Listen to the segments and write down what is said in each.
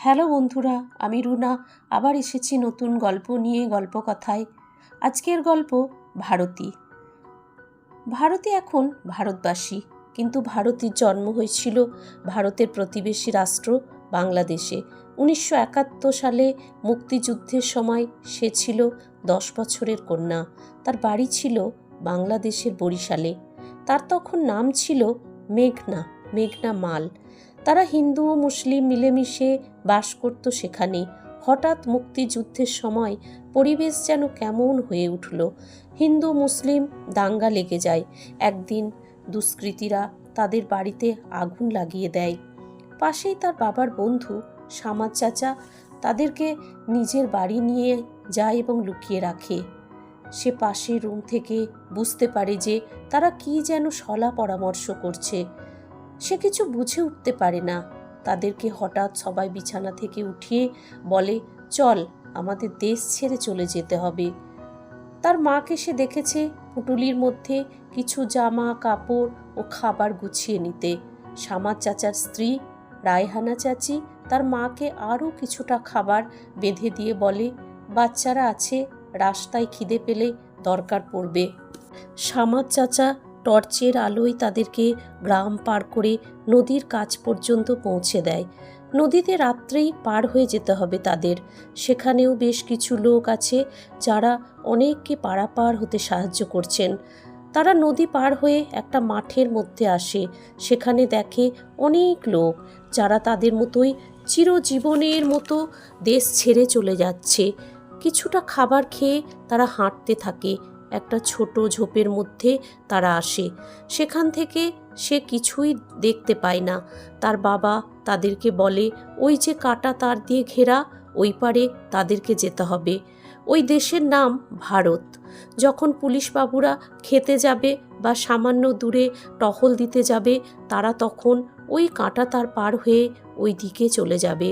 Hello বন্ধুরা, আমি রুনা আবার এসেছি নতুন গল্প নিয়ে গল্পকথায়। আজকের গল্প ভারতী। ভারতী এখন ভারতবাসী, কিন্তু ভারতীর জন্ম হয়েছিল ভারতের প্রতিবেশী রাষ্ট্র বাংলাদেশে। 1971 সালে মুক্তিযুদ্ধের সময় সে ছিল 10 বছরের কন্যা। তার বাড়ি ছিল বাংলাদেশের বরিশালে। তার তখন নাম ছিল মেঘনা মাল। তারা হিন্দু ও মুসলিম মিলেমিশে বাস করত সেখানে। হঠাৎ মুক্তিযুদ্ধের সময় পরিবেশ যেন কেমন হয়ে উঠল। হিন্দু মুসলিম দাঙ্গা লেগে যায়। একদিন দুষ্কৃতীরা তাদের বাড়িতে আগুন লাগিয়ে দেয়। পাশেই তার বাবার বন্ধু সামাদ চাচা তাদেরকে নিজের বাড়ি নিয়ে যায় এবং লুকিয়ে রাখে। সে পাশের রুম থেকে বুঝতে পারে যে তারা কি যেন সলা পরামর্শ করছে। সে কিছু বুঝে উঠতে পারে না। তাদেরকে হঠাৎ সবাই বিছানা থেকে উঠিয়ে বলে, চল, আমাদের দেশ ছেড়ে চলে যেতে হবে। তার মাকে সে দেখেছে পুটুলির মধ্যে কিছু জামা কাপড় ও খাবার গুছিয়ে নিতে। সামাদ চাচার স্ত্রী রায়হানা চাচি তার মাকে আরও কিছুটা খাবার বেঁধে দিয়ে বলে, বাচ্চারা আছে, রাস্তায় খিদে পেলে দরকার পড়বে। সামাদ চাচা টর্চের আলোয় তাদেরকে গ্রাম পার করে নদীর কাছ পর্যন্ত পৌঁছে দেয়। নদীতে রাত্রেই পার হয়ে যেতে হবে তাদের। সেখানেও বেশ কিছু লোক আছে যারা অনেককে পারাপার হতে সাহায্য করছেন। তারা নদী পার হয়ে একটা মাঠের মধ্যে আসে। সেখানে দেখে অনেক লোক যারা তাদের মতোই চিরজীবনের মতো দেশ ছেড়ে চলে যাচ্ছে। কিছুটা খাবার খেয়ে তারা হাঁটতে থাকে। একটা ছোট ঝোপের মধ্যে তারা আসে। সেখান থেকে সে কিছুই দেখতে পায় না। তার বাবা তাদেরকে বলে, ওই যে কাটা তার দিয়ে ঘেরা, ওই পারে তাদেরকে যেতে হবে। ওই দেশের নাম ভারত। যখন পুলিশ বাবুরা খেতে যাবে বা সামান্য দূরে টহল দিতে যাবে, তারা তখন ওই কাটা তার পার হয়ে ওই দিকে চলে যাবে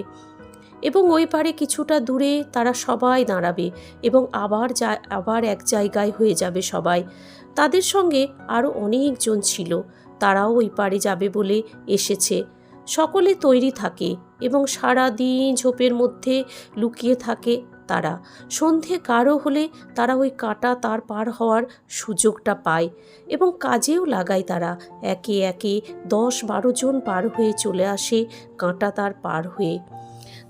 এবং ওই পারে কিছুটা দূরে তারা সবাই দাঁড়াবে এবং আবার এক জায়গায় হয়ে যাবে সবাই। তাদের সঙ্গে আরও অনেকজন ছিল, তারাও ওই পারে যাবে বলে এসেছে। সকলে তৈরি থাকে এবং সারা দিন ঝোপের মধ্যে লুকিয়ে থাকে তারা। সন্ধে গাঢ় হলে তারা ওই কাঁটা তার পার হওয়ার সুযোগটা পায় এবং কাজেও লাগায় তারা। একে একে 10-12 জন পার হয়ে চলে আসে কাঁটা তার পার হয়ে।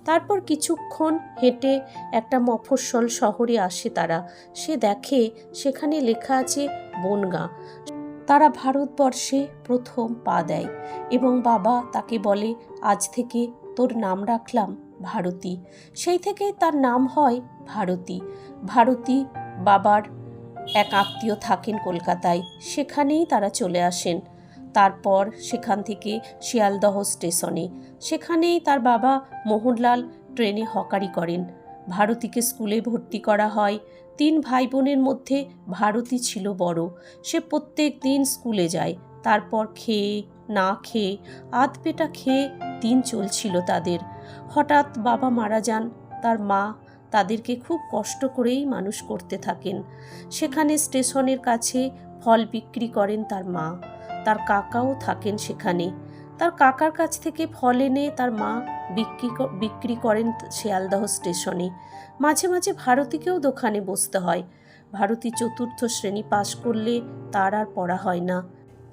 তারপর কিছুক্ষণ হেঁটে একটা মফস্বল শহরে আসে তারা। সে দেখে সেখানে লেখা আছে বনগাঁ। তারা ভারতবর্ষে প্রথম পা দেয় এবং বাবা তাকে বলে, আজ থেকে তোর নাম রাখলাম ভারতী। সেই থেকে তার নাম হয় ভারতী। ভারতী বাবার এক আত্মীয় থাকেন কলকাতায়, সেখানেই তারা চলে আসেন। তারপর সেখান থেকে শিয়ালদহ স্টেশনে, সেখানেই তার বাবা মোহনলাল ট্রেনে হকারি করেন। ভারতীকে স্কুলে ভর্তি করা হয়। 3 ভাই বোনের মধ্যে ভারতী ছিল বড়। সে প্রত্যেক দিন স্কুলে যায়। তারপর খেয়ে না খেয়ে আধপেটা খেয়ে দিন চলছিল তাদের। হঠাৎ বাবা মারা যান। তার মা তাদেরকে খুব কষ্ট করেই মানুষ করতে থাকেন। সেখানে স্টেশনের কাছে ফল বিক্রি করেন তার মা। তার কাকাও থাকেন সেখানে। তার কাকার কাছ থেকে ফল এনে তার মা বিক্রি করেন শিয়ালদহ স্টেশনে। মাঝে মাঝে ভারতীকেও দোকানে বসতে হয়। ভারতী 4র্থ শ্রেণী পাশ করলে তার আর পড়া হয় না।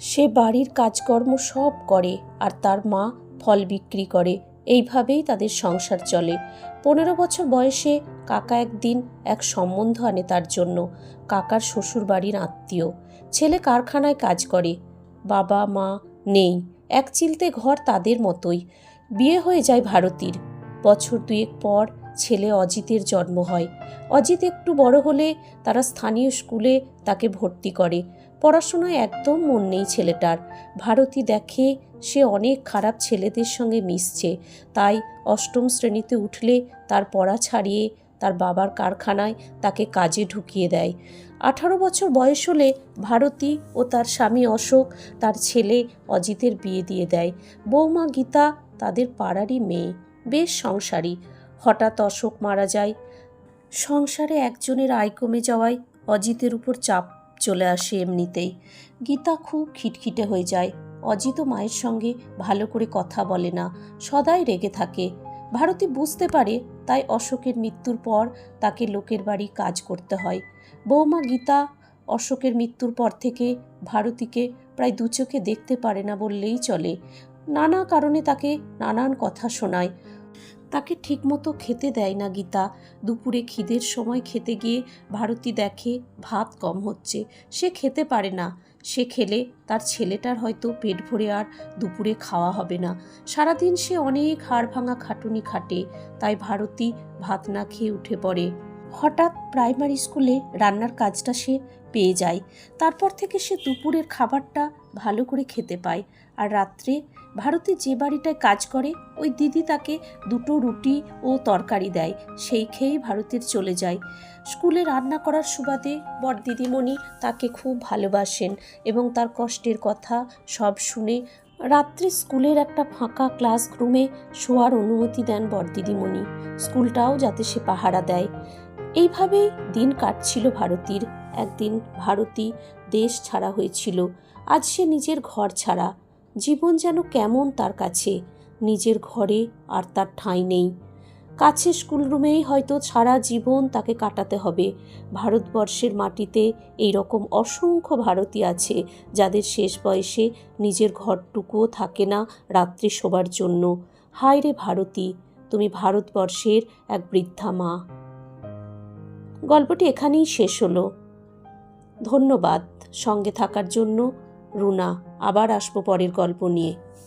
সে বাড়ির কাজকর্ম সব করে আর তার মা ফল বিক্রি করে। এইভাবেই তাদের সংসার চলে। 15 বছর বয়সে কাকা একদিন এক সম্বন্ধ আনে তার জন্য। কাকার শ্বশুর বাড়ির আত্মীয়। ছেলে কারখানায় কাজ করে। বাবা মা নেই। এক চিলতে ঘর তাদের মতোই। বিয়ে হয়ে যায় ভারতীর। বছর 2 পর ছেলে অজিতের জন্ম হয়। অজিত একটু বড় হলে তারা স্থানীয় স্কুলে তাকে ভর্তি করে। পড়াশোনায় একদম মন নেই ছেলেটার। ভারতী দেখে সে অনেক খারাপ ছেলেদের সঙ্গে মিশছে। তাই 8ম শ্রেণীতে উঠলে তার পড়া ছাড়িয়ে তার বাবার কারখানায় তাকে কাজে ঢুকিয়ে দেয়। 18 বছর বয়স হলে ভারতী ও তার স্বামী অশোক তার ছেলে অজিতের বিয়ে দিয়ে দেয়। বৌমা গীতা তাদের পাড়ারই মেয়ে, বেশ সংসারী। হঠাৎ অশোক মারা যায়। সংসারে একজনের আয় কমে যাওয়ায় অজিতের উপর চাপ চলে আসে এমনিতেই। গীতা খুব খিটখিটে হয়ে যায়। অজিতও মায়ের সঙ্গে ভালো করে কথা বলে না, সদাই রেগে থাকে। ভারতী বুঝতে পারে, তাই অশোকের মৃত্যুর পর তাকে লোকের বাড়ি কাজ করতে হয়। বৌমা গীতা অশোকের মৃত্যুর পর থেকে ভারতীকে প্রায় দু চোখে দেখতে পারে না বললেই চলে। নানা কারণে তাকে নানান কথা শোনায়। তাকে ঠিকমতো খেতে দেয় না গীতা। দুপুরে খিদের সময় খেতে গিয়ে ভারতী দেখে ভাত কম হচ্ছে, সে খেতে পারে না। সে খেলে তার ছেলেটার হয়তো পেট ভরে আর দুপুরে খাওয়া হবে না। সারাদিন সে অনেক হাড় ভাঙা খাটুনি খাটে, তাই ভারতী ভাত না খেয়ে উঠে পড়ে। হঠাৎ প্রাইমারি স্কুলে রান্নার কাজটা সে পেয়ে যায়। তারপর থেকে সে দুপুরের খাবারটা ভালো করে খেতে পায়। আর রাত্রে ভারতী যে বাড়িটায় কাজ করে ওই দিদি তাকে দুটো রুটি ও তরকারি দেয়, সেই খেয়েই ভারতীর চলে যায়। স্কুলে রান্না করার সুবাদে বড় দিদিমণি তাকে খুব ভালোবাসেন এবং তার কষ্টের কথা সব শুনে রাত্রে স্কুলের একটা ফাঁকা ক্লাসরুমে শোয়ার অনুমতি দেন বড় দিদিমণি, স্কুলটাও যাতে সে পাহারা দেয়। এইভাবেই দিন কাটছিল ভারতীর। একদিন ভারতী দেশ ছাড়া হয়েছিল। আজ সে নিজের ঘর ছাড়া। জীবন যেন কেমন তার কাছে। নিজের ঘরে আর তার ঠাঁই নেই। কাছে স্কুলরুমেই হয়তো সারা জীবন তাকে কাটাতে হবে। ভারতবর্ষের মাটিতে এই রকম অসংখ্য ভারতী আছে যাদের শেষ বয়সে নিজের ঘরটুকুও থাকে না রাত্রি শোবার জন্য। হায় রে ভারতী, তুমি ভারতবর্ষের এক বৃদ্ধা মা। গল্পটি এখানেই শেষ হলো। ধন্যবাদ সঙ্গে থাকার জন্য। রুনা। আবার আসবো পরের গল্প নিয়ে।